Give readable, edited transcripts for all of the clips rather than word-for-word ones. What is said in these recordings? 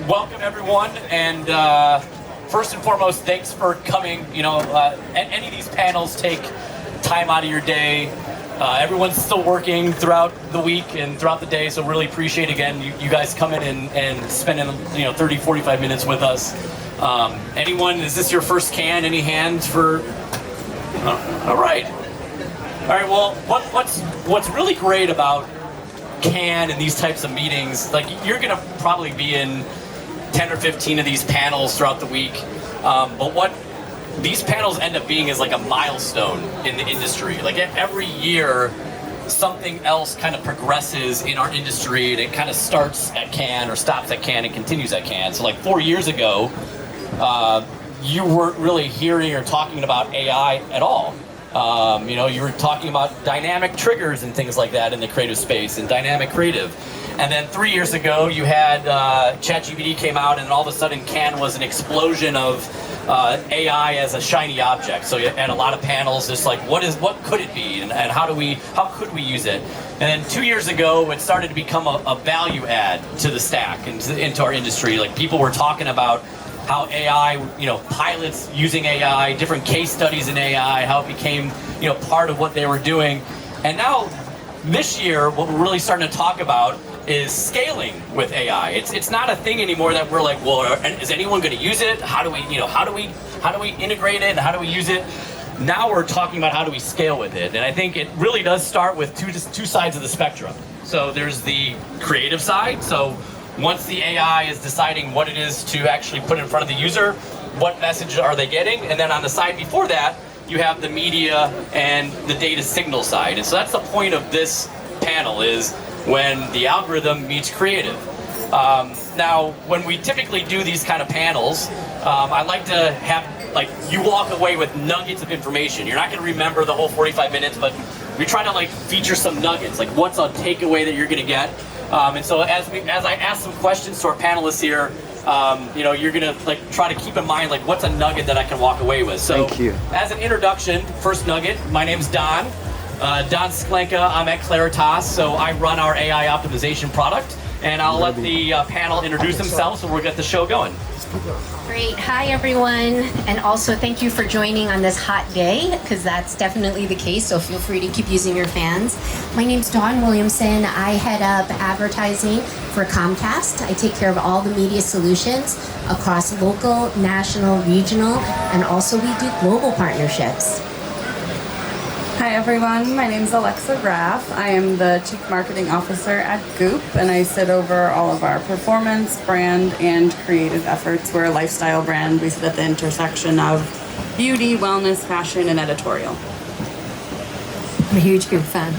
Welcome everyone, and first and foremost, thanks for coming. Any of these panels take time out of your day. Everyone's still working throughout the week and throughout the day, so really appreciate again you guys coming in and spending 30, 45 minutes with us. Anyone, is this your first can? Any hands for? All right. Well, what's really great about CAN and these types of meetings, like you're gonna probably be in 10 or 15 of these panels throughout the week, but what these panels end up being is like a milestone in the industry. Like every year something else kind of progresses in our industry, and it kind of starts at CAN or stops at CAN and continues at CAN. So like 4 years ago, you weren't really hearing or talking about AI at all. You were talking about dynamic triggers and things like that in the creative space and dynamic creative. And then 3 years ago, you had ChatGPT came out, and all of a sudden CAN was an explosion of AI as a shiny object. So you had a lot of panels just like, what could it be, and how could we use it? And then 2 years ago, it started to become a value add to the stack and into our industry. Like people were talking about how AI, pilots using AI, different case studies in AI, how it became, part of what they were doing. And now, this year, what we're really starting to talk about is scaling with AI. It's not a thing anymore that we're like, well, is anyone going to use it? How do we integrate it? And how do we use it? Now we're talking about how do we scale with it. And I think it really does start with two sides of the spectrum. So there's the creative side. So once the AI is deciding what it is to actually put in front of the user, what message are they getting? And then on the side before that, you have the media and the data signal side. And so that's the point of this panel, is when the algorithm meets creative. Now, when we typically do these kind of panels, I like to have, you walk away with nuggets of information. You're not gonna remember the whole 45 minutes, but we try to feature some nuggets, like what's a takeaway that you're gonna get. And so as I ask some questions to our panelists here, you're gonna try to keep in mind what's a nugget that I can walk away with. So thank you. As an introduction, first nugget, my name's Don. Don Sklenka, I'm at Claritas, so I run our AI optimization product, and I'll let the panel introduce themselves and we'll get the show going. Great. Hi, everyone. And also thank you for joining on this hot day, because that's definitely the case, so feel free to keep using your fans. My name's Dawn Williamson. I head up advertising for Comcast. I take care of all the media solutions across local, national, regional, and also we do global partnerships. Hi everyone, my name is Alexa Graff. I am the Chief Marketing Officer at Goop, and I sit over all of our performance, brand, and creative efforts. We're a lifestyle brand. We sit at the intersection of beauty, wellness, fashion, and editorial. I'm a huge Goop fan.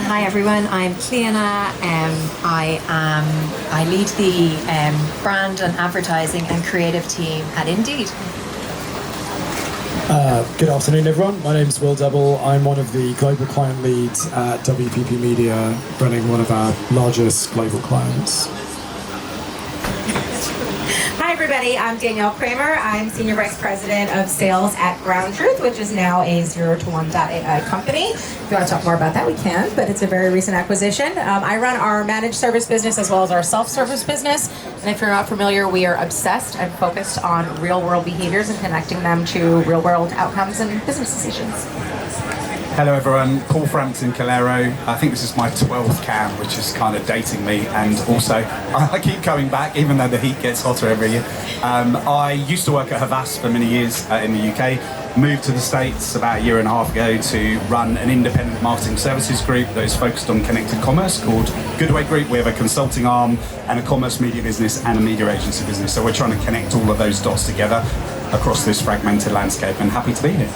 Hi everyone, I'm Cleana. I lead the brand and advertising and creative team at Indeed. Good afternoon, everyone. My name is Will Devil. I'm one of the global client leads at WPP Media, running one of our largest global clients. Hi, everybody. I'm Danielle Kramer. I'm Senior Vice President of Sales at GroundTruth, which is now a 0 to 1.ai company. If you want to talk more about that, we can, but it's a very recent acquisition. I run our managed service business as well as our self-service business. And if you're not familiar, we are obsessed and focused on real-world behaviors and connecting them to real-world outcomes and business decisions. Hello everyone, Paul Frampton Calero. I think this is my 12th CAN, which is kind of dating me, and also I keep coming back even though the heat gets hotter every year. I used to work at Havas for many years in the UK, moved to the States about a year and a half ago to run an independent marketing services group that is focused on connected commerce called Goodway Group. We have a consulting arm and a commerce media business and a media agency business, so we're trying to connect all of those dots together across this fragmented landscape, and happy to be here.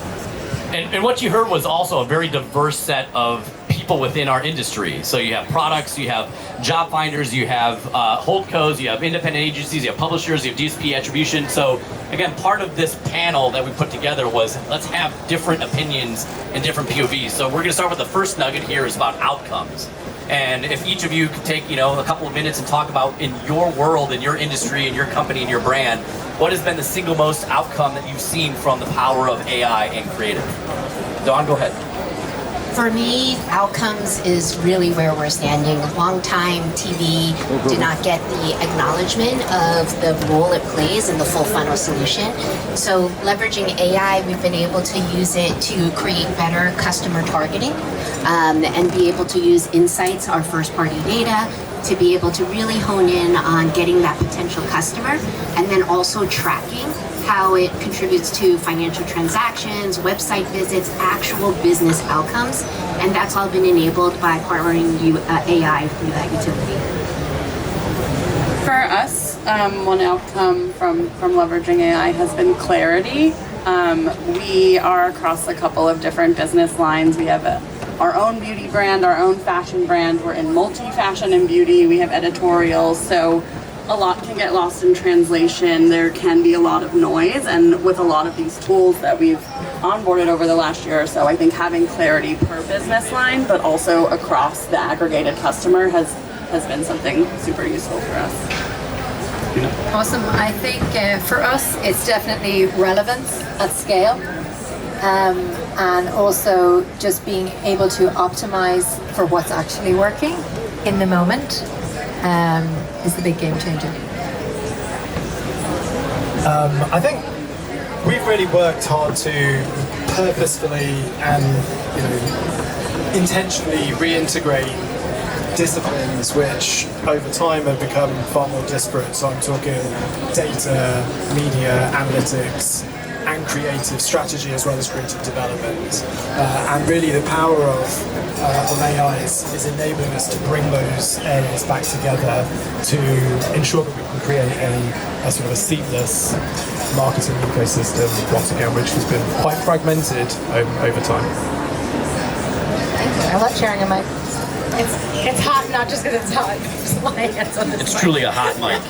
And what you heard was also a very diverse set of people people within our industry. So you have products, you have job finders, you have holdcos, you have independent agencies, you have publishers, you have DSP attribution. So again, part of this panel that we put together was let's have different opinions and different POVs. So we're going to start with the first nugget here is about outcomes. And if each of you could take, a couple of minutes and talk about in your world, in your industry, in your company, in your brand, what has been the single most outcome that you've seen from the power of AI and creative? Dawn, go ahead. For me, outcomes is really where we're standing. Long time TV did not get the acknowledgement of the role it plays in the full funnel solution. So leveraging AI, we've been able to use it to create better customer targeting and be able to use insights, our first party data, to be able to really hone in on getting that potential customer and then also tracking how it contributes to financial transactions, website visits, actual business outcomes, and that's all been enabled by partnering AI through that utility. For us, one outcome from leveraging AI has been clarity. We are across a couple of different business lines. We have our own beauty brand, our own fashion brand. We're in multi-fashion and beauty. We have editorials, so a lot can get lost in translation. There can be a lot of noise, and with a lot of these tools that we've onboarded over the last year or so, I think having clarity per business line, but also across the aggregated customer has been something super useful for us. Awesome. I think for us, it's definitely relevance at scale. And also just being able to optimize for what's actually working in the moment is the big game changer. I think we've really worked hard to purposefully and intentionally reintegrate disciplines which over time have become far more disparate. So I'm talking data, media, analytics, and creative strategy as well as creative development. And really the power of AI is enabling us to bring those areas back together to ensure that we can create a sort of a seamless marketing ecosystem, once again, which has been quite fragmented over time. Thank you. I love sharing a mic. It's hot, not just because it's hot. It's truly a hot mic.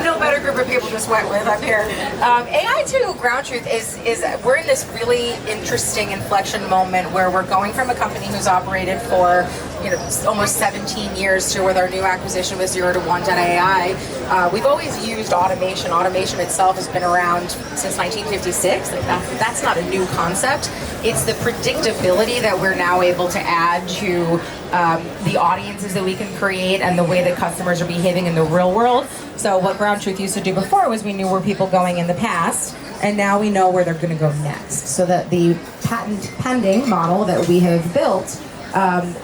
No better group of people to sweat with up here. AI to GroundTruth is we're in this really interesting inflection moment where we're going from a company who's operated for almost 17 years to with our new acquisition with 0 to 1.ai. We've always used automation. Automation itself has been around since 1956. Like that's not a new concept. It's the predictability that we're now able to add to the audiences that we can create and the way that customers are behaving in the real world. So what GroundTruth used to do before was we knew where people going in the past, and now we know where they're going to go next. So that the patent pending model that we have built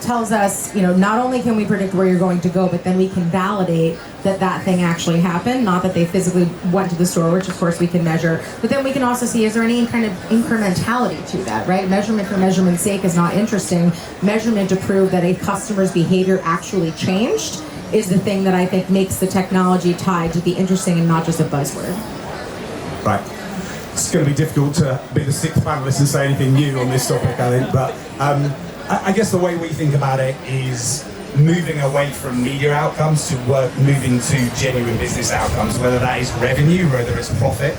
tells us, not only can we predict where you're going to go, but then we can validate that thing actually happened, not that they physically went to the store, which of course we can measure, but then we can also see, is there any kind of incrementality to that, right? Measurement for measurement's sake is not interesting. Measurement to prove that a customer's behavior actually changed is the thing that I think makes the technology tied to be interesting and not just a buzzword. Right. It's going to be difficult to be the sixth panelist and say anything new on this topic, I think, but I guess the way we think about it is moving away from media outcomes to moving to genuine business outcomes, whether that is revenue, whether it's profit.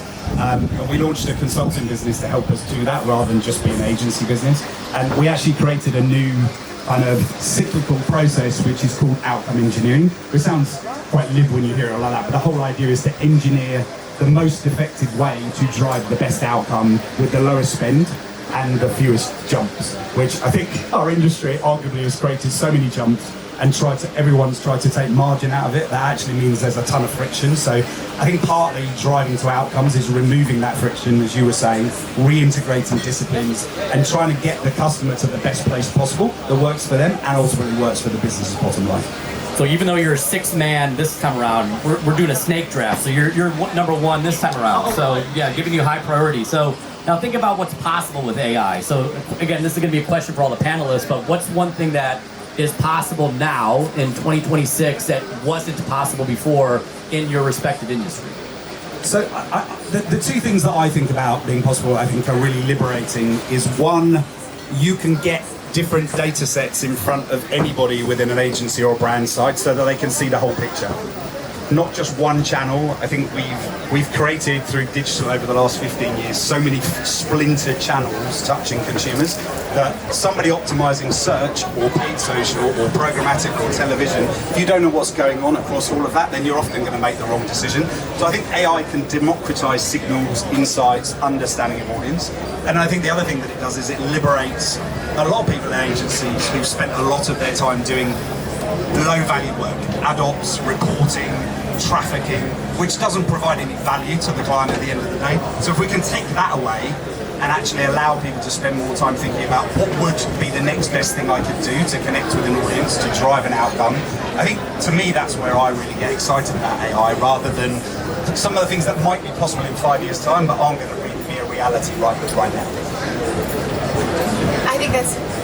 We launched a consulting business to help us do that rather than just be an agency business. And we actually created a new kind of cyclical process which is called outcome engineering. It sounds quite live when you hear it like that, but the whole idea is to engineer the most effective way to drive the best outcome with the lowest spend and the fewest jumps, which I think our industry arguably has created so many jumps and everyone's tried to take margin out of it. That actually means there's a ton of friction. So I think partly driving to outcomes is removing that friction, as you were saying, reintegrating disciplines and trying to get the customer to the best place possible that works for them and ultimately works for the business's bottom line. So even though you're a sixth man this time around, we're doing a snake draft. So you're number one this time around. So yeah, giving you high priority. So now think about what's possible with AI. So again, this is going to be a question for all the panelists, but what's one thing that is possible now in 2026 that wasn't possible before in your respective industry? So the two things that I think about being possible, I think are really liberating is one, you can get different data sets in front of anybody within an agency or brand site so that they can see the whole picture. Not just one channel. I think we've created through digital over the last 15 years so many splintered channels touching consumers that somebody optimizing search or paid social or programmatic or television, if you don't know what's going on across all of that, then you're often going to make the wrong decision. So I think AI can democratize signals, insights, understanding of audience. And I think the other thing that it does is it liberates a lot of people in agencies who've spent a lot of their time doing low value work, ad ops, reporting, trafficking, which doesn't provide any value to the client at the end of the day. So if we can take that away and actually allow people to spend more time thinking about what would be the next best thing I could do to connect with an audience, to drive an outcome, I think to me that's where I really get excited about AI, rather than some of the things that might be possible in 5 years' time but aren't going to be a reality right now. I think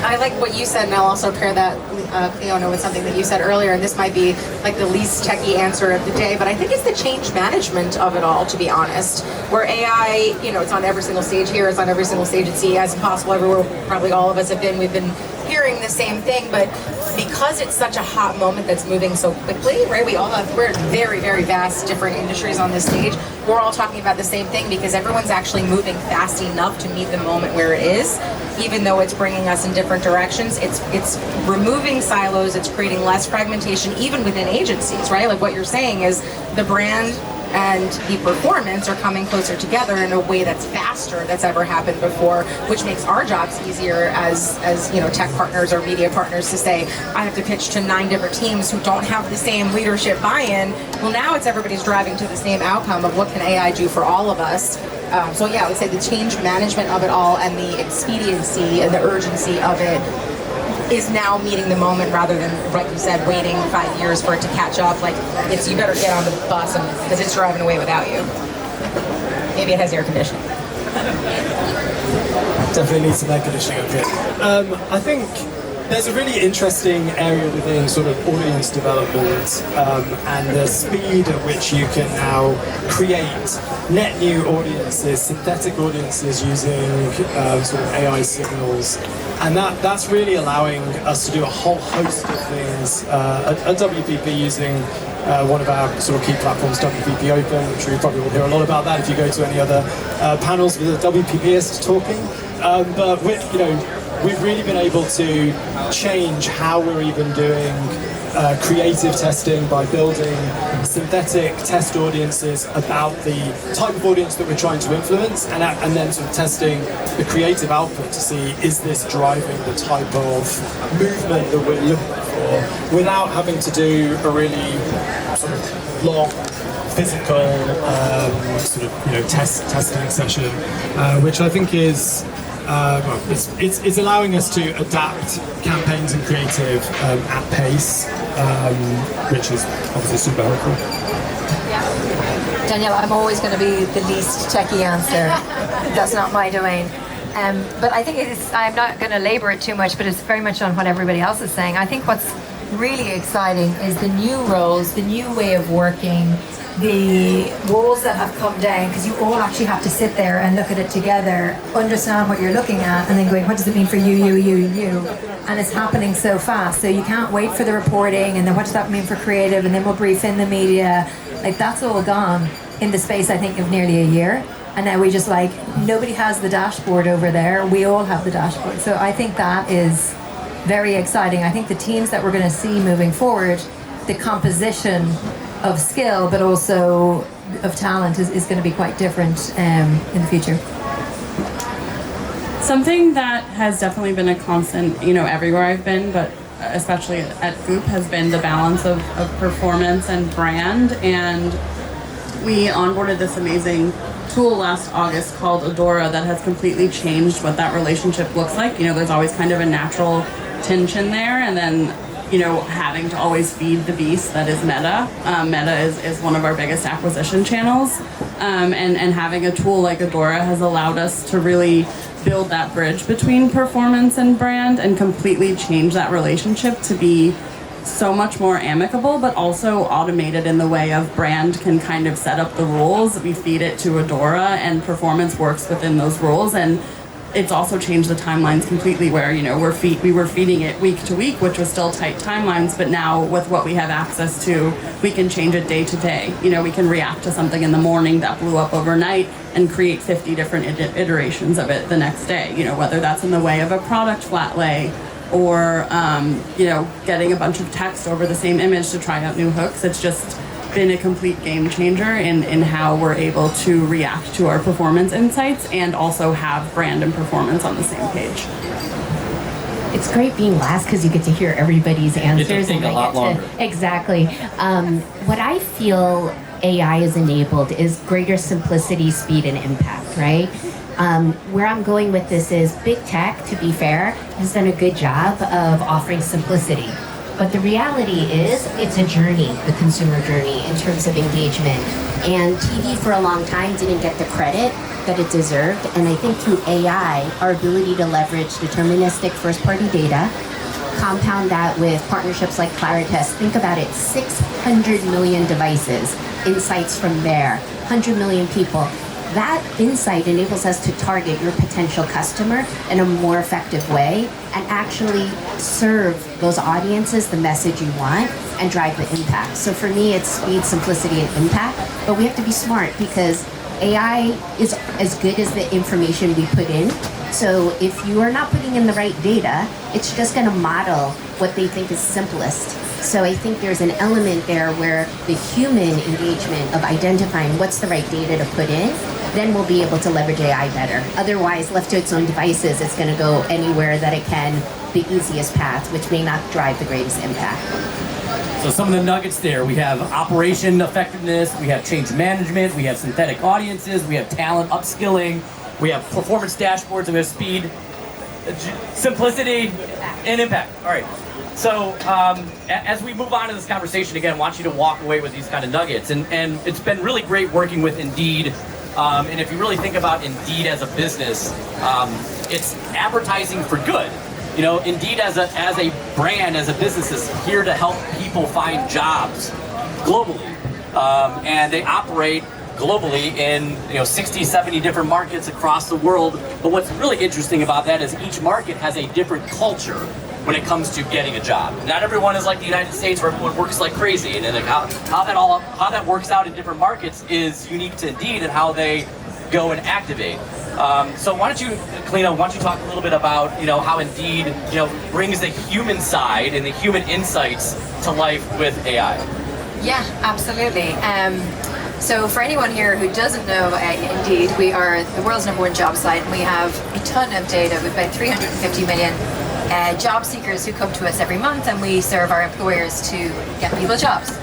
I like what you said, and I'll also pair that, Leona, with something that you said earlier, and this might be like the least techie answer of the day, but I think it's the change management of it all, to be honest, where AI, it's on every single stage here, it's on every single stage at CES, Impossible everywhere, probably all of us have been, we've been hearing the same thing, but because it's such a hot moment that's moving so quickly, right, we're in very, very vast different industries on this stage, we're all talking about the same thing because everyone's actually moving fast enough to meet the moment where it is, even though it's bringing us in different directions. It's removing silos, it's creating less fragmentation even within agencies, right? Like what you're saying is the brand and the performance are coming closer together in a way that's faster that's ever happened before, which makes our jobs easier as tech partners or media partners to say, I have to pitch to 9 different teams who don't have the same leadership buy-in. Well, now it's everybody's driving to the same outcome of what can AI do for all of us. So yeah, I would say the change management of it all and the expediency and the urgency of it is now meeting the moment rather than, like you said, waiting 5 years for it to catch up. Like, you better get on the bus because it's driving away without you. Maybe it has air conditioning. Definitely needs some air conditioning up here. I think there's a really interesting area within sort of audience development and the speed at which you can now create net new audiences, synthetic audiences using sort of AI signals. And that's really allowing us to do a whole host of things at WPP using one of our sort of key platforms, WPP Open. I'm sure you probably will hear a lot about that if you go to any other panels with the WPPists talking. But we've really been able to change how we're even doing creative testing by building synthetic test audiences about the type of audience that we're trying to influence, and then sort of testing the creative output to see, is this driving the type of movement that we're looking for, without having to do a really sort of long physical sort of testing session, which I think is it's allowing us to adapt campaigns and creative at pace, which is obviously super helpful. Danielle, I'm always going to be the least techie answer. That's not my domain. But I think I'm not going to labor it too much, but it's very much on what everybody else is saying. I think what's really exciting is the new roles, the new way of working, the walls that have come down, because you all actually have to sit there and look at it together, understand what you're looking at, and then going, what does it mean for you? And it's happening so fast, so you can't wait for the reporting, and then what does that mean for creative, and then we'll brief in the media. Like, that's all gone in the space, I think, of nearly a year. And now we just nobody has the dashboard over there, we all have the dashboard. So I think that is very exciting. I think the teams that we're going to see moving forward, the composition of skill, but also of talent is going to be quite different in the future. Something that has definitely been a constant, everywhere I've been, but especially at Goop, has been the balance of performance and brand. And we onboarded this amazing tool last August called Adora that has completely changed what that relationship looks like. There's always kind of a natural tension there, and then having to always feed the beast that is Meta. Meta is one of our biggest acquisition channels, and having a tool like Adora has allowed us to really build that bridge between performance and brand and completely change that relationship to be so much more amicable, but also automated in the way of brand can kind of set up the rules. We feed it to Adora, and performance works within those rules. And it's also changed the timelines completely where, you know, we were feeding it week to week, which was still tight timelines, but now with what we have access to, we can change it day to day. You know, we can react to something in the morning that blew up overnight and create 50 different iterations of it the next day, you know, whether that's in the way of a product flat lay or, you know, getting a bunch of text over the same image to try out new hooks. It's just been a complete game changer in how we're able to react to our performance insights and also have brand and performance on the same page. It's great being last because you get to hear everybody's answers. It does take a lot longer. Exactly. What I feel AI has enabled is greater simplicity, speed, and impact, right? Where I'm going with this is big tech, to be fair, has done a good job of offering simplicity. But the reality is, it's a journey, the consumer journey, in terms of engagement. And TV for a long time didn't get the credit that it deserved. And I think through AI, our ability to leverage deterministic first-party data, compound that with partnerships like Claritas, think about it, 600 million devices, insights from there, 100 million people. That insight enables us to target your potential customer in a more effective way and actually serve those audiences the message you want and drive the impact. So for me, it's speed, simplicity, and impact, but we have to be smart because AI is as good as the information we put in. So if you are not putting in the right data, it's just going to model what they think is simplest. So I think there's an element there where the human engagement of identifying what's the right data to put in, then we'll be able to leverage AI better. Otherwise, left to its own devices, it's going to go anywhere that it can, the easiest path, which may not drive the greatest impact. So some of the nuggets there, we have operation effectiveness, we have change management, we have synthetic audiences, we have talent upskilling, we have performance dashboards, and we have speed, simplicity, and impact. All right. So as we move on to this conversation, again, I want you to walk away with these kind of nuggets. And it's been really great working with Indeed. And if you really think about Indeed as a business, it's advertising for good. You know, Indeed as a brand, as a business, is here to help people find jobs globally. And they operate globally in 60, 70 different markets across the world. But what's really interesting about that is each market has a different culture when it comes to getting a job. Not everyone is like the United States where everyone works like crazy, and like how that works out in different markets is unique to Indeed and how they go and activate. So why don't you, Kalina, talk a little bit about how Indeed brings the human side and the human insights to life with AI. Yeah, absolutely. So for anyone here who doesn't know Indeed, we are the world's #1 job site, and we have a ton of data with about 350 million job seekers who come to us every month, and we serve our employers to get people jobs.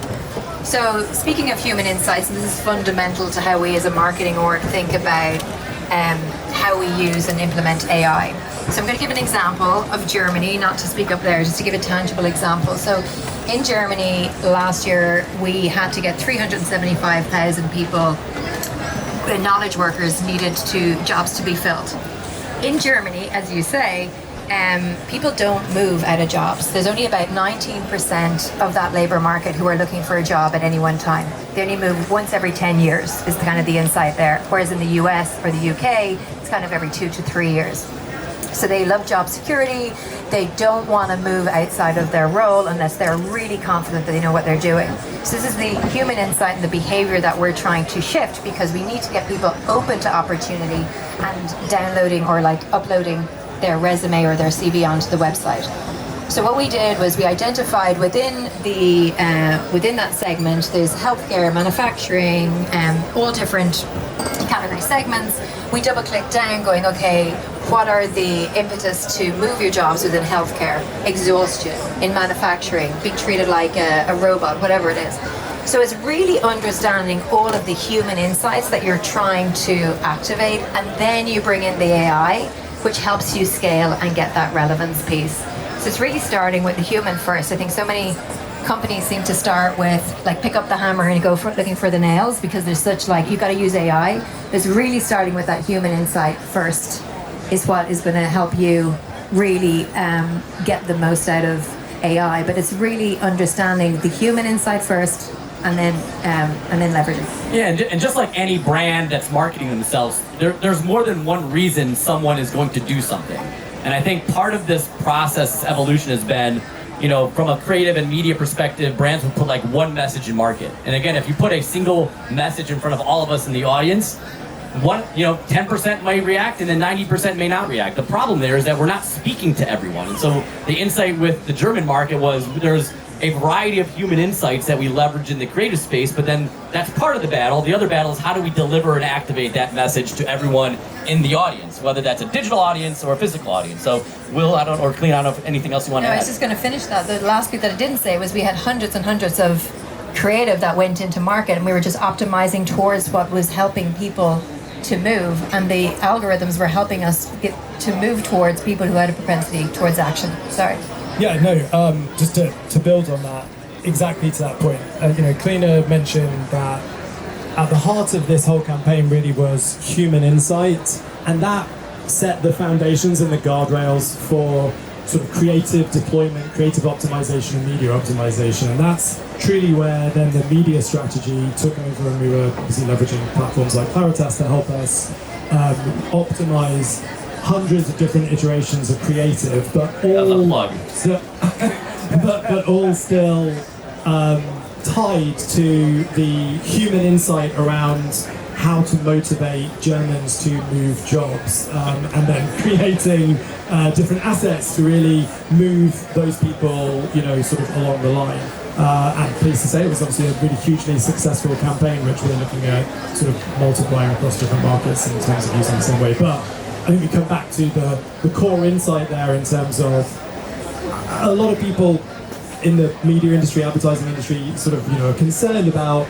So speaking of human insights, and this is fundamental to how we as a marketing org think about how we use and implement AI. So I'm going to give an example of Germany, not to speak up there, just to give a tangible example. So in Germany last year, we had to get 375,000 people, knowledge workers needed jobs to be filled. In Germany, as you say, people don't move out of jobs. There's only about 19% of that labour market who are looking for a job at any one time. They only move once every 10 years is kind of the insight there. Whereas in the US or the UK, it's kind of every 2 to 3 years. So they love job security. They don't want to move outside of their role unless they're really confident that they know what they're doing. So this is the human insight and the behavior that we're trying to shift, because we need to get people open to opportunity and downloading or uploading their resume or their CV onto the website. So what we did was we identified within that segment, there's healthcare, manufacturing, all different category segments. We double-clicked down going, okay, what are the impetus to move your jobs within healthcare? Exhaustion, in manufacturing, being treated like a robot, whatever it is. So it's really understanding all of the human insights that you're trying to activate, and then you bring in the AI, which helps you scale and get that relevance piece. So it's really starting with the human first. I think so many companies seem to start with pick up the hammer and go looking for the nails, because there's such you got to use AI. It's really starting with that human insight first is what is going to help you really get the most out of AI. But it's really understanding the human insight first, and then leverage it. Yeah, and just like any brand that's marketing themselves, there's more than one reason someone is going to do something. And I think part of this process, this evolution has been, from a creative and media perspective, brands will put like one message in market. And again, if you put a single message in front of all of us in the audience, 10% might react and then 90% may not react. The problem there is that we're not speaking to everyone. And so the insight with the German market was there's a variety of human insights that we leverage in the creative space, but then that's part of the battle. The other battle is how do we deliver and activate that message to everyone in the audience, whether that's a digital audience or a physical audience. So Will, I don't know if anything else you want to add. I was just going to finish that. The last bit that I didn't say was we had hundreds and hundreds of creative that went into market, and we were just optimizing towards what was helping people to move, and the algorithms were helping us get to move towards people who had a propensity towards action. Sorry. Yeah, no, just to build on that, exactly to that point, Kleena mentioned that at the heart of this whole campaign really was human insight, and that set the foundations and the guardrails for sort of creative deployment, creative optimization, and media optimization. And that's truly where then the media strategy took over, and we were obviously leveraging platforms like Claritas to help us optimize hundreds of different iterations of creative, but all still tied to the human insight around how to motivate Germans to move jobs, and then creating different assets to really move those people, sort of along the line. And pleased to say it was obviously a really hugely successful campaign, which we're looking at sort of multiplying across different markets in terms of using the same way. But I think we come back to the core insight there in terms of a lot of people in the media industry, advertising industry, sort of, are concerned about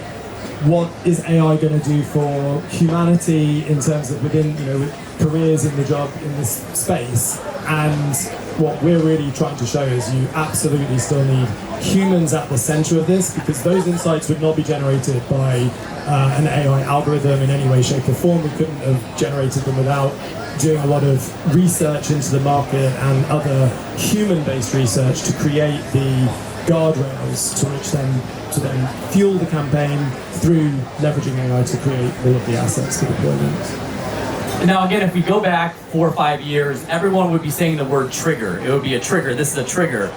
what is AI going to do for humanity in terms of within, careers in the job in this space. And what we're really trying to show is you absolutely still need humans at the center of this, because those insights would not be generated by an AI algorithm in any way, shape or form. We couldn't have generated them without doing a lot of research into the market and other human-based research to create the guardrails to then fuel the campaign through leveraging AI to create all of the assets for deployment. Now again, if we go back 4 or 5 years, everyone would be saying the word trigger. It would be a trigger. This is a trigger.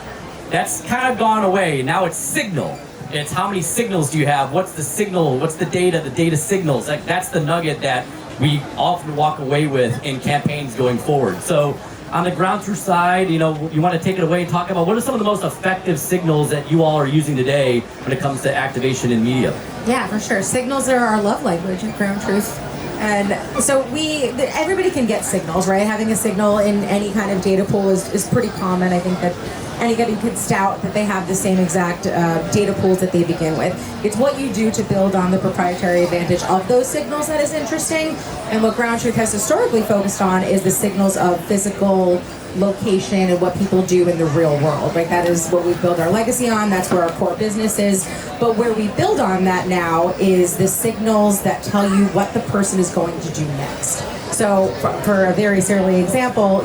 That's kind of gone away. Now it's signal. It's how many signals do you have? What's the signal? What's the data signals? That's the nugget that we often walk away with in campaigns going forward. So on the GroundTruth side, you want to take it away and talk about what are some of the most effective signals that you all are using today when it comes to activation in media? Yeah, for sure. Signals are our love language at GroundTruth. And so everybody can get signals, right? Having a signal in any kind of data pool is pretty common. I think that anybody could stout that they have the same exact data pools that they begin with. It's what you do to build on the proprietary advantage of those signals that is interesting. And what GroundTruth has historically focused on is the signals of physical location and what people do in the real world, right? That is what we've built our legacy on. That's where our core business is. But where we build on that now is the signals that tell you what the person is going to do next. So for a very silly example,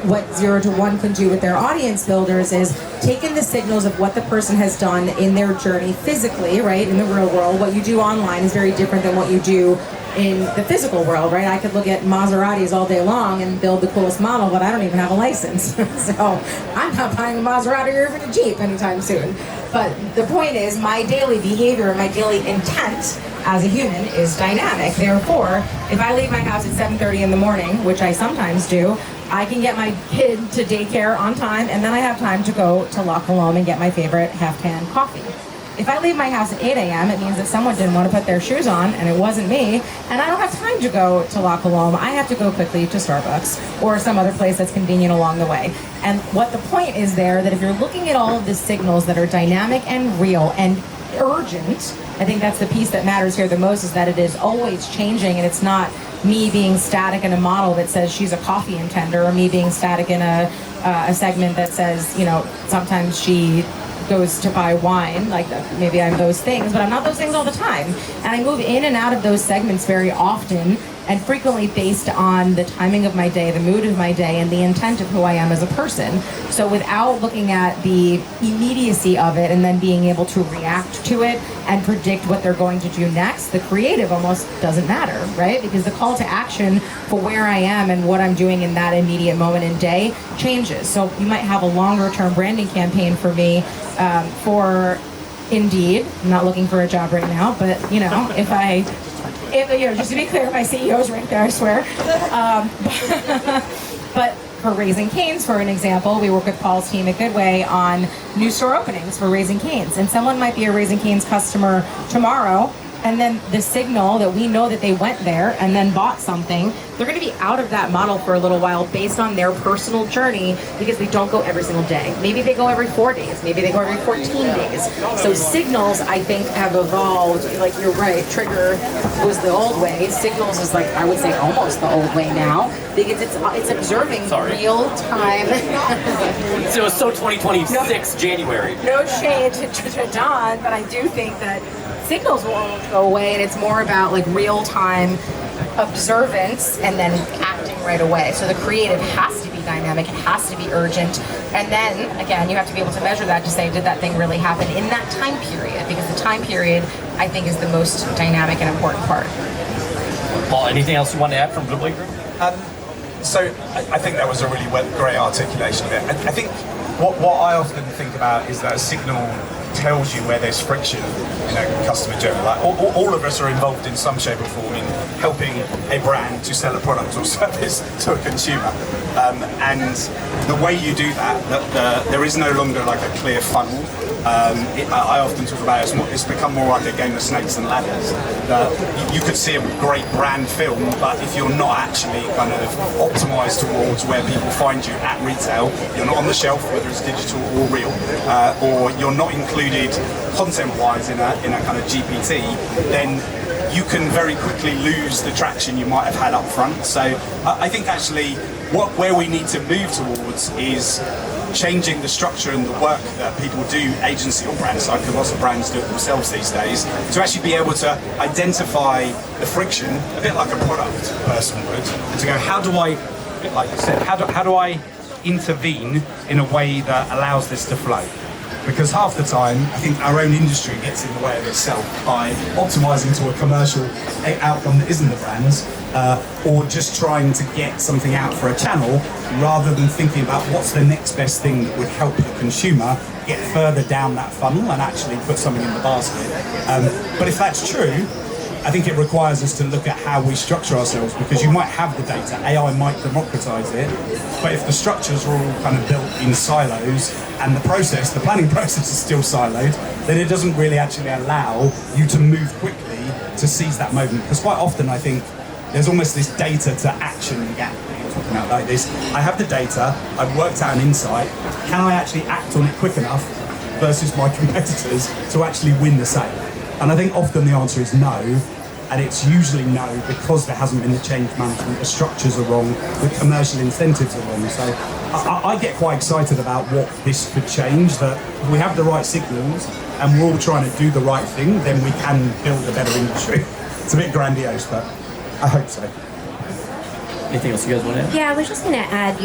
what 0 to 1 can do with their audience builders is taking the signals of what the person has done in their journey physically, right, in the real world. What you do online is very different than what you do in the physical world, right? I could look at Maseratis all day long and build the coolest model, but I don't even have a license. So I'm not buying a Maserati or even a Jeep anytime soon. But the point is, my daily behavior and my daily intent as a human is dynamic. Therefore, if I leave my house at 7:30 in the morning, which I sometimes do, I can get my kid to daycare on time, and then I have time to go to La Colombe and get my favorite half-can coffee. If I leave my house at 8 a.m., it means that someone didn't want to put their shoes on, and it wasn't me, and I don't have time to go to La Colombe. I have to go quickly to Starbucks or some other place that's convenient along the way. And what the point is there, that if you're looking at all of the signals that are dynamic and real and urgent, I think that's the piece that matters here the most, is that it is always changing, and it's not me being static in a model that says she's a coffee intender, or me being static in a segment that says, sometimes she goes to buy wine, like maybe I'm those things, but I'm not those things all the time. And I move in and out of those segments very often and frequently based on the timing of my day, the mood of my day, and the intent of who I am as a person. So without looking at the immediacy of it and then being able to react to it and predict what they're going to do next, the creative almost doesn't matter, right? Because the call to action for where I am and what I'm doing in that immediate moment and day changes. So you might have a longer term branding campaign for me for Indeed. I'm not looking for a job right now, but you know, if just to be clear, my CEO's right there, I swear. But for Raising Cane's, for an example, we work with Paul's team at Goodway on new store openings for Raising Cane's. And someone might be a Raising Cane's customer tomorrow, and then the signal that we know that they went there and then bought something, they're going to be out of that model for a little while based on their personal journey, because they don't go every single day. Maybe they go every 4 days. Maybe they go every 14 days. So signals, I think, have evolved. Like, you're right, trigger was the old way. Signals is, like, I would say almost the old way now, because it's observing real time. So 2026 January. No shade to Don, but I do think that signals won't go away, and it's more about like real-time observance and then acting right away. So the creative has to be dynamic, it has to be urgent, and then again you have to be able to measure that to say, did that thing really happen in that time period? Because the time period, I think, is the most dynamic and important part. Paul, anything else you want to add from Goodway Group? So I think that was a really great articulation of it. I think what I often think about is that a signal tells you where there's friction in a customer journey. Like all of us are involved in some shape or form in helping a brand to sell a product or service to a consumer. And the way you do that, there is no longer like a clear funnel. I often talk about it's become more like a game of snakes and ladders. You could see a great brand film, but if you're not actually kind of optimized towards where people find you at retail, you're not on the shelf, whether it's digital or real, or you're not included content-wise in a kind of GPT, then you can very quickly lose the traction you might have had up front. So I think actually where we need to move towards is changing the structure and the work that people do, agency or brand side, because lots of brands do it themselves these days, to actually be able to identify the friction, a bit like a product person would, and to go, how do I, like you said, how do I intervene in a way that allows this to flow? Because half the time, I think our own industry gets in the way of itself by optimizing to a commercial outcome that isn't the brand's, or just trying to get something out for a channel, rather than thinking about what's the next best thing that would help the consumer get further down that funnel and actually put something in the basket. But if that's true, I think it requires us to look at how we structure ourselves, because you might have the data, AI might democratize it, but if the structures are all kind of built in silos and the planning process is still siloed, then it doesn't really actually allow you to move quickly to seize that moment. Because quite often I think there's almost this data to action gap that you're talking about, like this. I have the data, I've worked out an insight, can I actually act on it quick enough versus my competitors to actually win the sale? And I think often the answer is no, and it's usually no because there hasn't been the change management, the structures are wrong, the commercial incentives are wrong. So I get quite excited about what this could change, that if we have the right signals and we're all trying to do the right thing, then we can build a better industry. It's a bit grandiose, but I hope so. Anything else you guys want to add? Yeah, I was just going to add,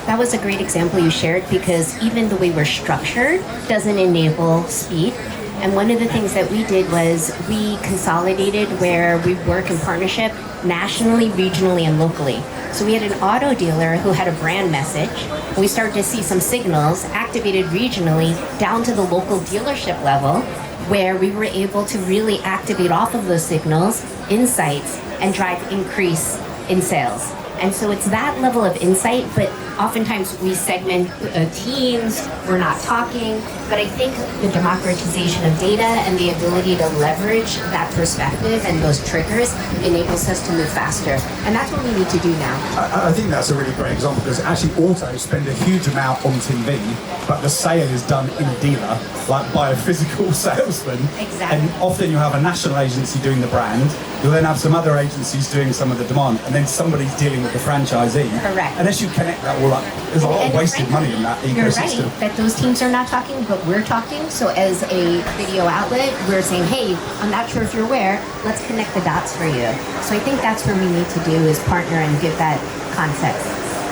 that was a great example you shared, because even the way we're structured doesn't enable speed. And one of the things that we did was we consolidated where we work in partnership nationally, regionally, and locally. So we had an auto dealer who had a brand message. We started to see some signals activated regionally down to the local dealership level, where we were able to really activate off of those signals insights and drive increase in sales. And so it's that level of insight, but oftentimes we segment teams, we're not talking, but I think the democratization of data and the ability to leverage that perspective and those triggers enables us to move faster. And that's what we need to do now. I think that's a really great example, because actually autos spend a huge amount on TV, but the sale is done in a dealer, like by a physical salesman. Exactly. And often you have a national agency doing the brand, you'll then have some other agencies doing some of the demand, and then somebody's dealing with the franchisee. Correct. Unless you connect that all well, like, there's a lot of wasted money in that You're ecosystem. right that those teams are not talking, but we're talking. So as a video outlet, we're saying, hey, I'm not sure if you're aware, let's connect the dots for you. So I think that's where we need to do is partner and give that context.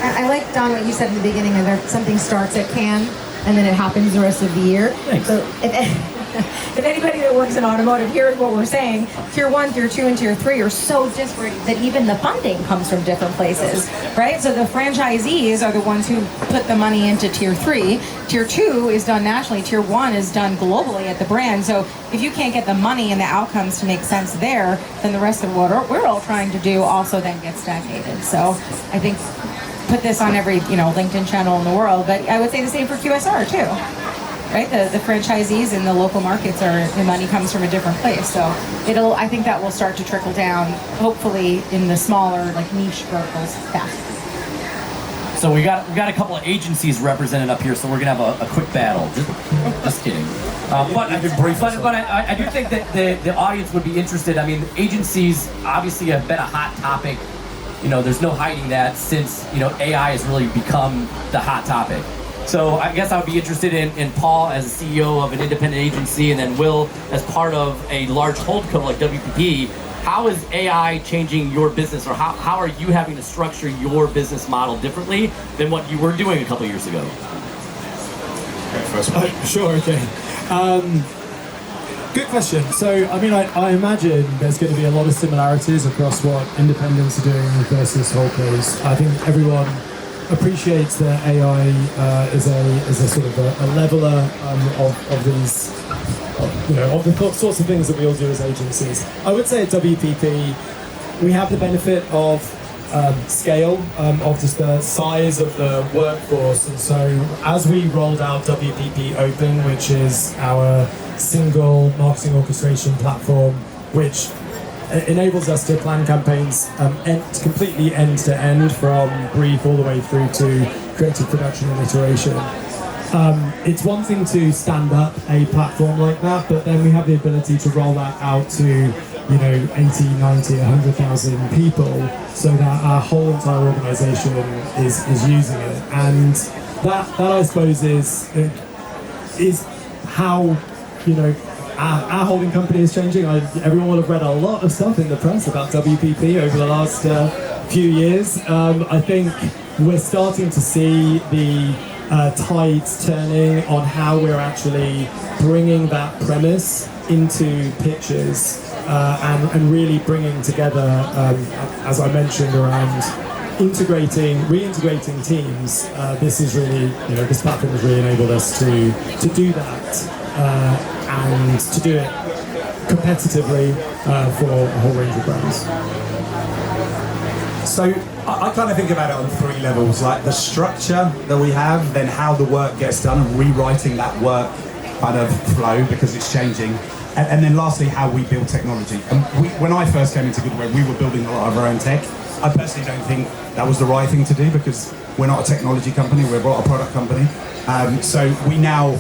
I like, Don, what you said in the beginning, that something starts at Cannes and then it happens the rest of the year. Thanks. So if anybody that works in automotive hears what we're saying, tier 1, tier 2, and tier 3 are so disparate that even the funding comes from different places, right? So the franchisees are the ones who put the money into tier 3. Tier 2 is done nationally. Tier 1 is done globally at the brand. So if you can't get the money and the outcomes to make sense there, then the rest of what we're all trying to do also then gets stagnated. So I think put this on every LinkedIn channel in the world, but I would say the same for QSR too. Right, the franchisees in the local markets the money comes from a different place. So I think that will start to trickle down, hopefully in the smaller niche verticals faster. So we got a couple of agencies represented up here, so we're gonna have a quick battle. Just kidding. But I do think that the audience would be interested. I mean, agencies obviously have been a hot topic. There's no hiding that since AI has really become the hot topic. So I guess I would be interested in Paul as a CEO of an independent agency, and then Will as part of a large holdco like WPP. How is AI changing your business, or how are you having to structure your business model differently than what you were doing a couple years ago? Okay, first one. Sure, okay. Good question. So, I mean, I imagine there's going to be a lot of similarities across what independents are doing versus holdcos. I think everyone appreciates that AI is a sort of a leveler of these, of the sorts of things that we all do as agencies. I would say at WPP, we have the benefit of scale, of just the size of the workforce, and so as we rolled out WPP Open, which is our single marketing orchestration platform, which enables us to plan campaigns completely end-to-end from brief all the way through to creative production and iteration. It's one thing to stand up a platform like that, but then we have the ability to roll that out to 80, 90, 100,000 people, so that our whole entire organization is using it. And that I suppose is how our holding company is changing. Everyone will have read a lot of stuff in the press about WPP over the last few years. I think we're starting to see the tides turning on how we're actually bringing that premise into pitches and really bringing together, as I mentioned, around reintegrating teams. This is really, this platform has really enabled us to do that. And to do it competitively for a whole range of brands. So I kind of think about it on 3 levels, like the structure that we have, then how the work gets done and rewriting that work kind of flow because it's changing. And then lastly, how we build technology. And when I first came into Goodway, we were building a lot of our own tech. I personally don't think that was the right thing to do because we're not a technology company, we're a product company. So we now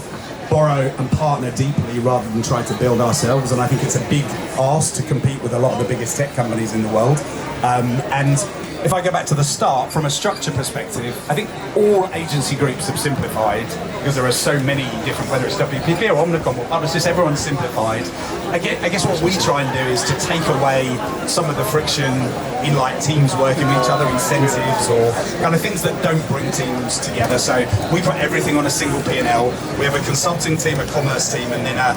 borrow and partner deeply rather than try to build ourselves, and I think it's a big ask to compete with a lot of the biggest tech companies in the world. And if I go back to the start, from a structure perspective, I think all agency groups have simplified because there are so many different, whether it's WPP or Omnicom or Publicis, everyone's simplified. I guess what we try and do is to take away some of the friction in like teams working with each other, incentives or kind of things that don't bring teams together. So we put everything on a single P&L. We have a consulting team, a commerce team, and then a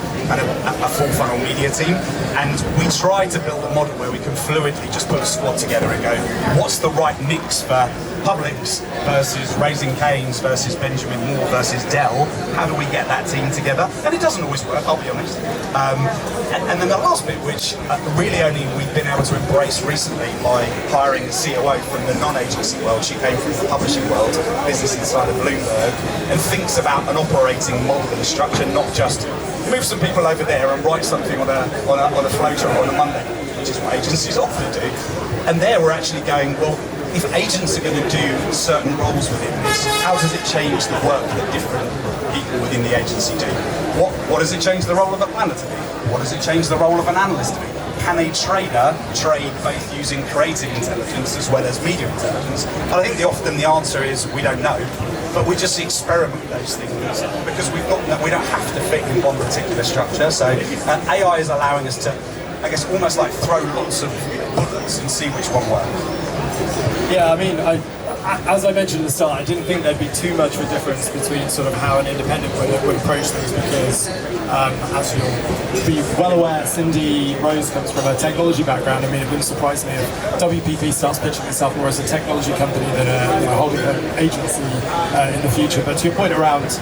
full funnel media team. And we try to build a model where we can fluidly just put a squad together and go, what's the right mix for Publix versus Raising Cane's versus Benjamin Moore versus Dell? How do we get that team together? And it doesn't always work, I'll be honest. And then the last bit, which really only we've been able to embrace recently by hiring a COO from the non-agency world. She came from the publishing world, business inside of Bloomberg, and thinks about an operating model and structure, not just move some people over there and write something on a flowchart on a Monday, which is what agencies often do. And there we're actually going, well, if agents are going to do certain roles within this, how does it change the work that different people within the agency do? What does it change the role of a planner to be? What does it change the role of an analyst to be? can a trader trade both using creative intelligence as well as media intelligence? And I think often the answer is we don't know, but we just experiment with those things because we don't have to fit in one particular structure. So AI is allowing us to, I guess, almost like throw lots of bullets and see which one works. Yeah, I mean, as I mentioned at the start, I didn't think there'd be too much of a difference between sort of how an independent would approach things because, as you'll be well aware, Cindy Rose comes from a technology background. I mean, it wouldn't surprise me if WPP starts pitching itself more as a technology company than a holding an agency in the future. But to your point around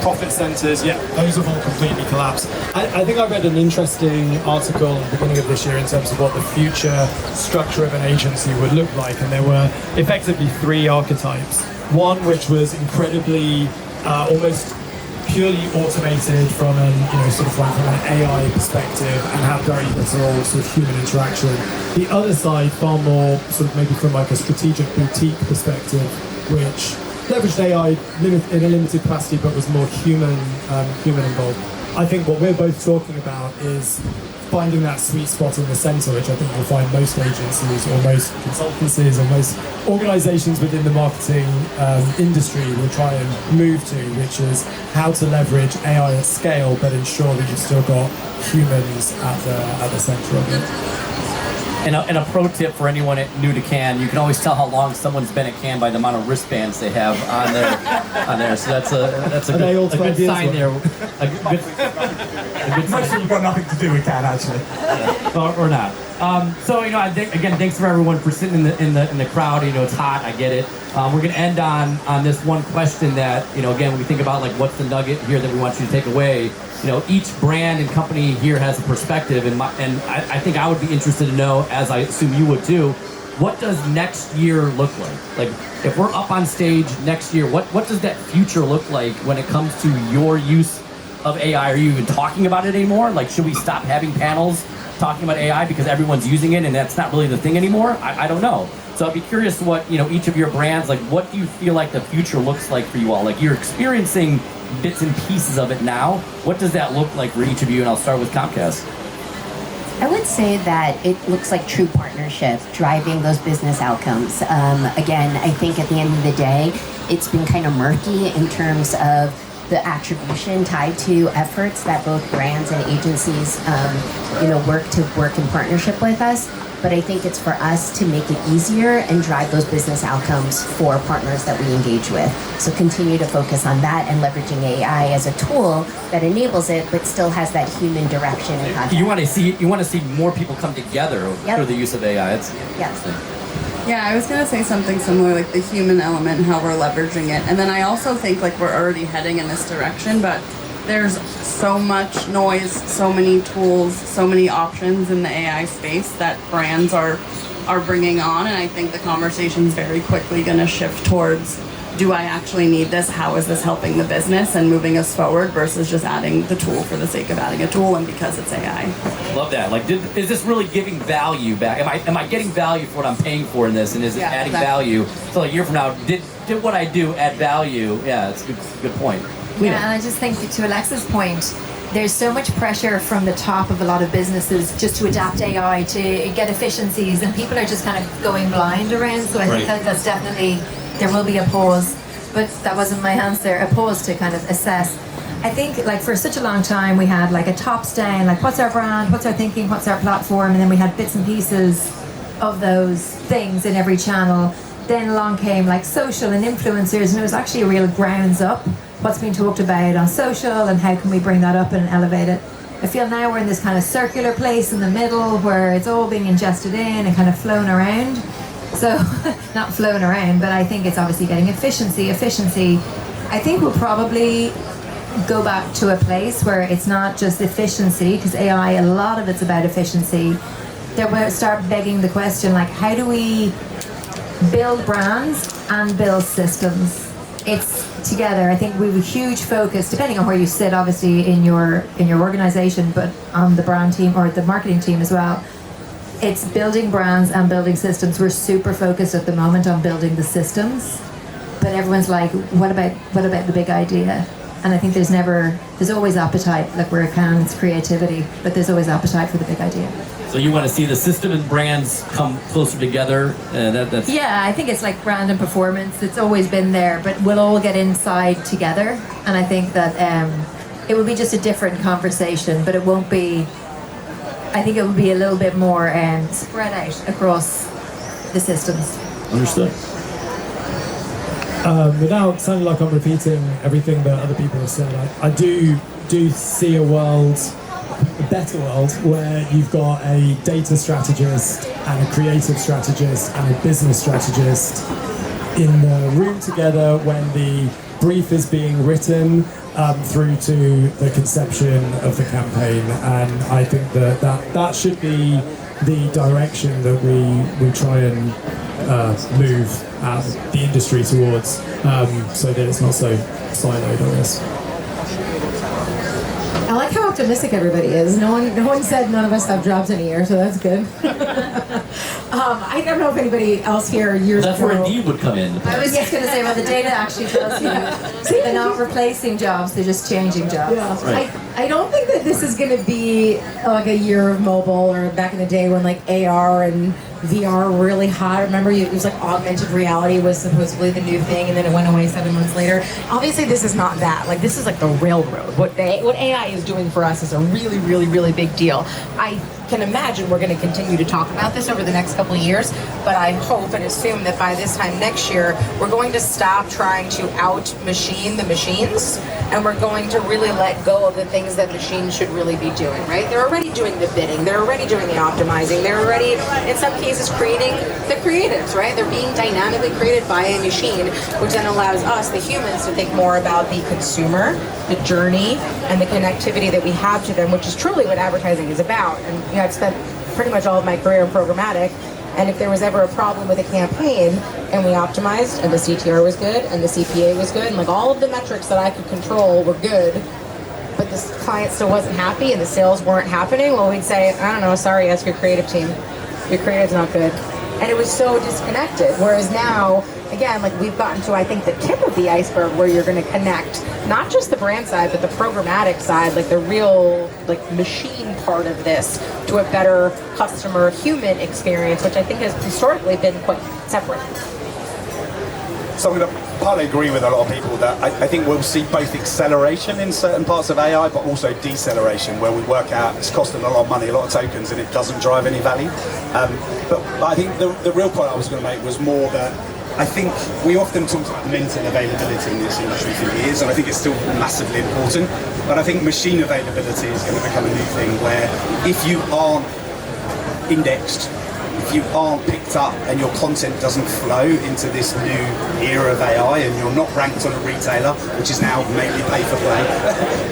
profit centers, yeah, those have all completely collapsed. I think I read an interesting article at the beginning of this year in terms of what the future structure of an agency would look like, and there were effectively 3 archetypes. One which was incredibly almost purely automated from an sort of like from an AI perspective and had very little sort of human interaction. The other side, far more sort of maybe from like a strategic boutique perspective, which leveraged AI in a limited capacity, but was more human involved. I think what we're both talking about is finding that sweet spot in the center, which I think you'll find most agencies or most consultancies or most organizations within the marketing industry will try and move to, which is how to leverage AI at scale, but ensure that you've still got humans at the center of it. And a pro tip for anyone new to Cannes, you can always tell how long someone's been at Cannes by the amount of wristbands they have on there. So that's a good sign there. Most of you've got nothing to do with Cannes, actually. Or not. So I think, again, thanks for everyone for sitting in the crowd. It's hot. I get it. We're going to end on this one question that again, when we think about like what's the nugget here that we want you to take away. Each brand and company here has a perspective, and I think I would be interested to know, as I assume you would too, what does next year look like? Like, if we're up on stage next year, what does that future look like when it comes to your use of AI? Are you even talking about it anymore? Like, should we stop having panels talking about AI because everyone's using it and that's not really the thing anymore? I don't know. So I'd be curious what, each of your brands, like, what do you feel like the future looks like for you all? Like, you're experiencing bits and pieces of it now. What does that look like for each of you? And I'll start with Comcast. I would say that it looks like true partnership, driving those business outcomes. Again, I think at the end of the day, it's been kind of murky in terms of the attribution tied to efforts that both brands and agencies, work in partnership with us. But I think it's for us to make it easier and drive those business outcomes for partners that we engage with. So continue to focus on that and leveraging AI as a tool that enables it, but still has that human direction and context. You want to see more people come together through the use of AI. Yeah, I was going to say something similar, like the human element, how we're leveraging it. And then I also think like we're already heading in this direction, but there's so much noise, so many tools, so many options in the AI space that brands are bringing on, and I think the conversation's very quickly going to shift towards, do I actually need this? How is this helping the business and moving us forward versus just adding the tool for the sake of adding a tool and because it's AI. Love that. Like, is this really giving value back? Am I getting value for what I'm paying for in this, and is it adding value? So a year from now, did what I do add value? Yeah, it's a good point. Yeah, and I just think to Alexa's point, there's so much pressure from the top of a lot of businesses just to adapt AI to get efficiencies, and people are just kind of going blind around. So I think that's definitely, there will be a pause, but that wasn't my answer, a pause to kind of assess. I think like for such a long time we had like a tops down, like what's our brand, what's our thinking, what's our platform, and then we had bits and pieces of those things in every channel. Then along came like social and influencers, and it was actually a real grounds up. What's being talked about on social and how can we bring that up and elevate it. I feel now we're in this kind of circular place in the middle where it's all being ingested in and kind of flown around. So, not flown around, but I think it's obviously getting efficiency. I think we'll probably go back to a place where it's not just efficiency, because AI, a lot of it's about efficiency. Then we'll start begging the question, like, how do we build brands and build systems? It's together. I think we have a huge focus, depending on where you sit, obviously in your organization, but on the brand team or the marketing team as well. It's building brands and building systems. We're super focused at the moment on building the systems, but everyone's like, what about the big idea? And I think there's always appetite, like where it can, it's creativity, but there's always appetite for the big idea. So you want to see the system and brands come closer together? That's Yeah, I think it's like brand and performance. It's always been there, but we'll all get inside together. And I think that it will be just a different conversation, but it won't be, I think it will be a little bit more spread out across the systems. understood. Without sounding like I'm repeating everything that other people have said, I do see a better world where you've got a data strategist and a creative strategist and a business strategist in the room together when the brief is being written through to the conception of the campaign. And I think that should be the direction that we try and move the industry towards, so that it's not so siloed, I guess. I like how optimistic everybody is. No one said none of us have jobs in a year, so that's good. I don't know if anybody else here years That's ago. where Indeed would come in. I was just going to say, well, the data actually tells you they're not replacing jobs, they're just changing jobs. Yeah. Right. I don't think that this is going to be like a year of mobile or back in the day when like AR and VR were really hot. Remember, it was like augmented reality was supposedly the new thing, and then it went away 7 months later. Obviously, this is not that. Like, this is like the railroad. What AI is doing for us is a really, really, really big deal. I can imagine we're going to continue to talk about this over the next couple of years, but I hope and assume that by this time next year, we're going to stop trying to out-machine the machines, and we're going to really let go of the things that machines should really be doing, right? They're already doing the bidding, they're already doing the optimizing, they're already, in some cases, creating the creatives, right? They're being dynamically created by a machine, which then allows us, the humans, to think more about the consumer, the journey, and the connectivity that we have to them, which is truly what advertising is about. And you know, I've spent pretty much all of my career in programmatic, and if there was ever a problem with a campaign and we optimized and the CTR was good and the CPA was good and like all of the metrics that I could control were good, but the client still wasn't happy and the sales weren't happening, well, we'd say, I don't know, sorry, ask your creative team. Your creative's not good. And it was so disconnected. Whereas now, again, like we've gotten to, I think, the tip of the iceberg where you're going to connect not just the brand side, but the programmatic side, like the real, like machine part of this, to a better customer human experience, which I think has historically been quite separate. So I'm going to partly agree with a lot of people that I think we'll see both acceleration in certain parts of AI, but also deceleration, where we work out it's costing a lot of money, a lot of tokens, and it doesn't drive any value. But I think the real point I was going to make was more that I think we often talk about mental availability in this industry for years, and I think it's still massively important. But I think machine availability is going to become a new thing, where if you aren't indexed, if you aren't picked up and your content doesn't flow into this new era of AI and you're not ranked on a retailer, which is now mainly pay for play,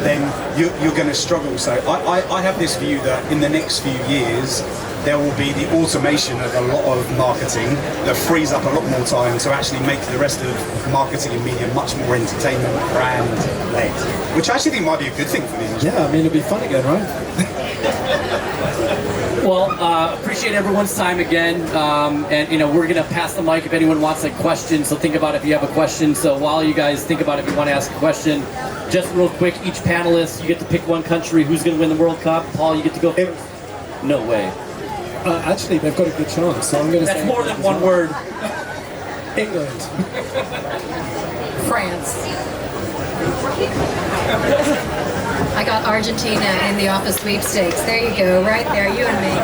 then you're going to struggle. So I have this view that in the next few years, there will be the automation of a lot of marketing that frees up a lot more time to actually make the rest of marketing and media much more entertainment brand-led, which I actually think might be a good thing for the industry. Yeah, I mean, it'll be fun again, right? Well, appreciate everyone's time again, and you know we're gonna pass the mic if anyone wants a question. So think about if you have a question. So while you guys think about if you want to ask a question, just real quick, each panelist you get to pick one country. Who's gonna win the World Cup? Paul, you get to go first. No way. Actually, they've got a good chance, so I'm going to say... That's more than one word. England. France. I got Argentina in the office sweepstakes. There you go, right there, you and me.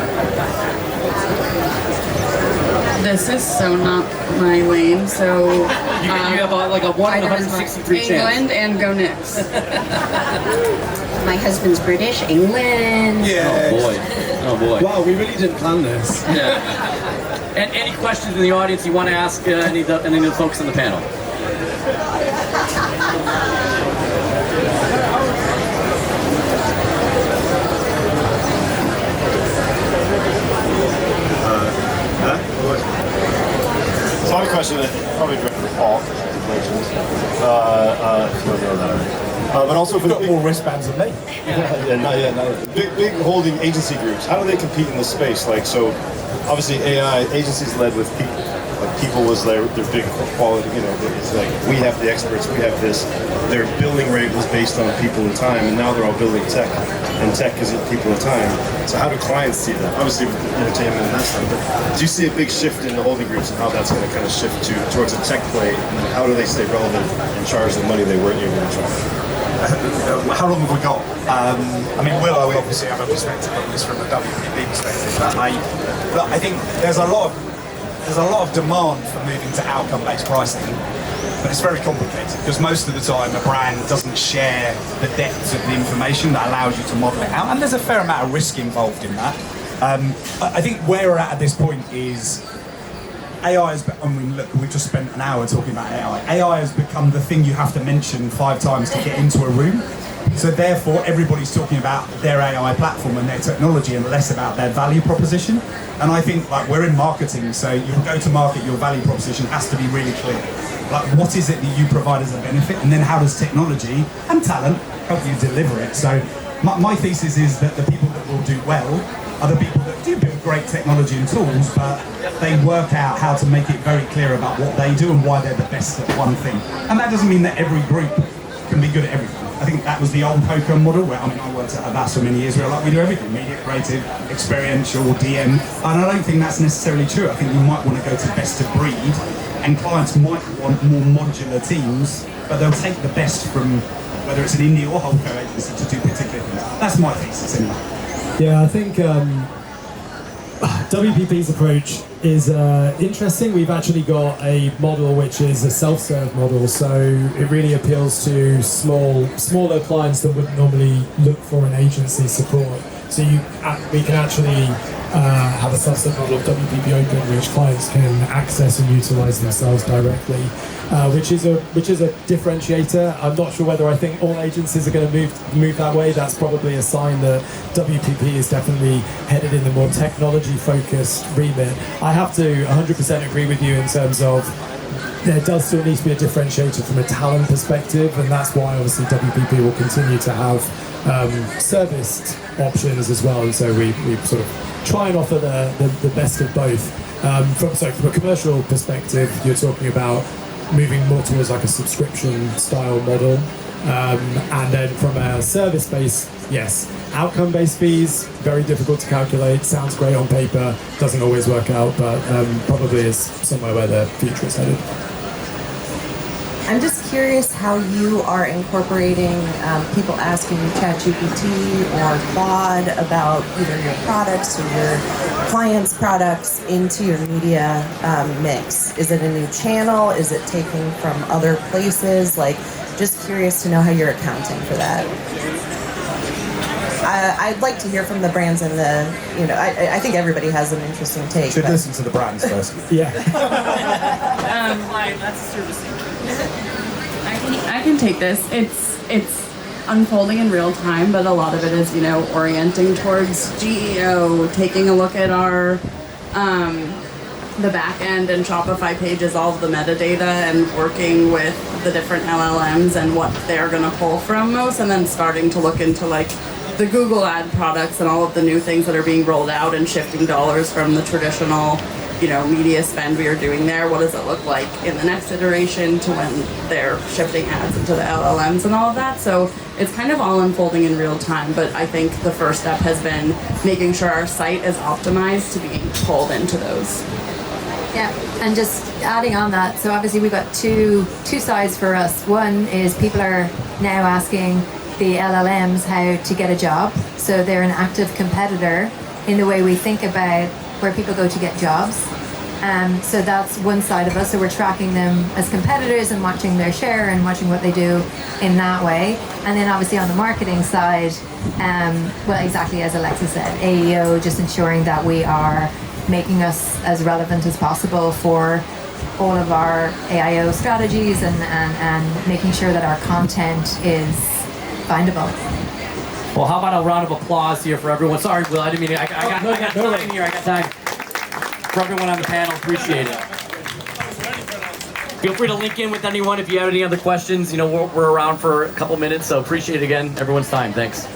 This is so not my lane, so You have like a 1 in either is 163 chance. England and go Knicks. My husband's British, England. Yeah. Oh boy. Oh boy. Wow, we really didn't plan this. Yeah. And any questions in the audience you want to ask any of the folks on the panel? So I have a question that probably directed for Paul. But also for You've got more wristbands than me. not yet. Big holding agency groups. How do they compete in this space? Like, so obviously AI agencies led with people, Like people was their big quality, it's like we have the experts, we have this. Their billing rate was based on people and time, and now they're all building tech, and tech isn't people and time. So how do clients see that? Obviously with entertainment and that stuff, but do you see a big shift in the holding groups and how that's going to kind of shift towards a tech play, and then how do they stay relevant and charge the money they weren't able to charge? How long have we got? I mean, Will, I will obviously have a perspective on this from a WPP perspective, but I think there's a lot of demand for moving to outcome-based pricing, but it's very complicated because most of the time a brand doesn't share the depth of the information that allows you to model it out, and there's a fair amount of risk involved in that. I think where we're at this point is AI has, I mean, look, we've just spent an hour talking about AI. AI has become the thing you have to mention 5 times to get into a room. So therefore, everybody's talking about their AI platform and their technology and less about their value proposition. And I think, like, we're in marketing, so your go-to-market, your value proposition has to be really clear. Like, what is it that you provide as a benefit? And then how does technology and talent help you deliver it? So my thesis is that the people that will do well are the people that do build great technology and tools, but they work out how to make it very clear about what they do and why they're the best at one thing. And that doesn't mean that every group can be good at everything. I think that was the old poker model where, I mean, I worked at Avast for many years where we do everything, media, creative, experiential, DM, and I don't think that's necessarily true. I think you might want to go to best of breed, and clients might want more modular teams, but they'll take the best from whether it's an indie or wholesale agency to do particular things. That's my thesis anyway. Yeah, I think WPP's approach is interesting. We've actually got a model which is a self-serve model, so it really appeals to smaller clients that wouldn't normally look for an agency support. So we can actually have a self-serve model of WPP Open, which clients can access and utilize themselves directly, which is a differentiator. I'm not sure whether I think all agencies are going to move that way. That's probably a sign that WPP is definitely headed in the more technology-focused remit. I have to 100% agree with you in terms of there does still need to be a differentiator from a talent perspective, and that's why obviously WPP will continue to have serviced options as well, and so we sort of try and offer the best of both. From a commercial perspective, you're talking about moving more towards like a subscription style model, and then from a service base, yes, outcome-based fees, very difficult to calculate, sounds great on paper, doesn't always work out, but probably is somewhere where the future is headed. I'm just curious how you are incorporating people asking you ChatGPT or Claude about either your products or your clients' products into your media mix. Is it a new channel? Is it taken from other places? Like, just curious to know how you're accounting for that. I'd like to hear from the brands and I think everybody has an interesting take. Should listen to the brands first. Yeah. That's servicing. I can take this. It's unfolding in real time, but a lot of it is, orienting towards GEO, taking a look at our the back end and Shopify pages, all of the metadata, and working with the different LLMs and what they're going to pull from most, and then starting to look into like the Google ad products and all of the new things that are being rolled out and shifting dollars from the traditional media spend we are doing there. What does it look like in the next iteration to when they're shifting ads into the LLMs and all of that? So it's kind of all unfolding in real time, but I think the first step has been making sure our site is optimized to being pulled into those. Yeah, and just adding on that, so obviously we've got two sides for us. One is people are now asking the LLMs how to get a job, so they're an active competitor in the way we think about where people go to get jobs. So that's one side of us, so we're tracking them as competitors and watching their share and watching what they do in that way. And then obviously on the marketing side, well, exactly as Alexa said, AEO, just ensuring that we are making us as relevant as possible for all of our AIO strategies and making sure that our content is findable. Well, how about a round of applause here for everyone? Sorry, Will, I didn't mean to. I got time here. I got time. For everyone on the panel, appreciate it. Feel free to link in with anyone if you have any other questions. We're around for a couple minutes, so appreciate it again everyone's time. Thanks.